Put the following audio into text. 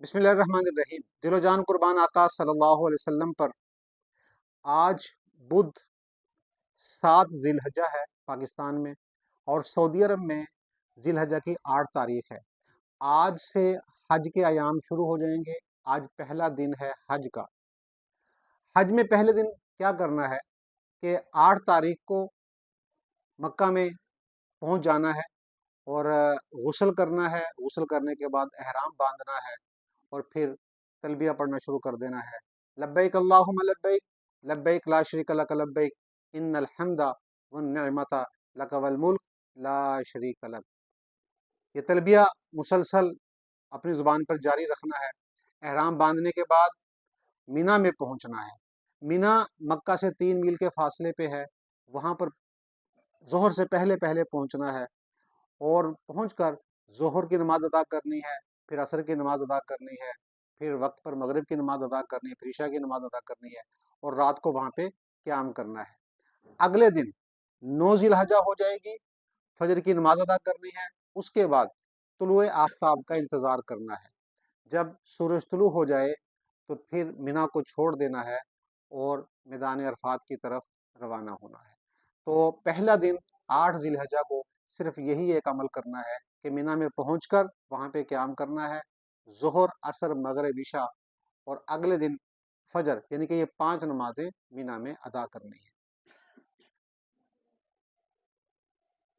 بسم اللہ الرحمن الرحیم۔ دل و جان قربان آقا صلی اللہ علیہ وسلم پر آج بدھ 7 ذی الحجہ ہے پاکستان میں، اور سعودی عرب میں ذی الحجہ کی 8 تاریخ ہے۔ آج سے حج کے ایام شروع ہو جائیں گے۔ آج پہلا دن ہے حج کا۔ حج میں پہلے دن کیا کرنا ہے کہ 8 تاریخ کو مکہ میں پہنچ جانا ہے اور غسل کرنا ہے۔ غسل کرنے کے بعد احرام باندھنا ہے اور پھر تلبیہ پڑھنا شروع کر دینا ہے۔ لبیک اللہم لبیک، لبیک لا شریک لک لبیک، ان الحمد والنعمت لک والملک لا شریک لک۔ یہ تلبیہ مسلسل اپنی زبان پر جاری رکھنا ہے۔ احرام باندھنے کے بعد مینا میں پہنچنا ہے۔ مینا مکہ سے 3 میل کے فاصلے پہ ہے۔ وہاں پر ظہر سے پہلے پہنچنا ہے اور پہنچ کر ظہر کی نماز ادا کرنی ہے، پھر عصر کی نماز ادا کرنی ہے، پھر وقت پر مغرب کی نماز ادا کرنی ہے، پھر عشاء کی نماز ادا کرنی ہے اور رات کو وہاں پہ قیام کرنا ہے۔ اگلے دن 9 ذی الحجہ ہو جائے گی، فجر کی نماز ادا کرنی ہے۔ اس کے بعد طلوع آفتاب کا انتظار کرنا ہے۔ جب سورج طلوع ہو جائے تو پھر مینا کو چھوڑ دینا ہے اور میدان عرفات کی طرف روانہ ہونا ہے۔ تو پہلا دن 8 ذی الحجہ کو صرف یہی ایک عمل کرنا ہے کہ مینا میں پہنچ کر وہاں پہ قیام کرنا ہے، ظہر، عصر، مغرب، عشاء، اور اگلے دن فجر، یعنی کہ یہ 5 نمازیں مینا میں ادا کرنی ہیں۔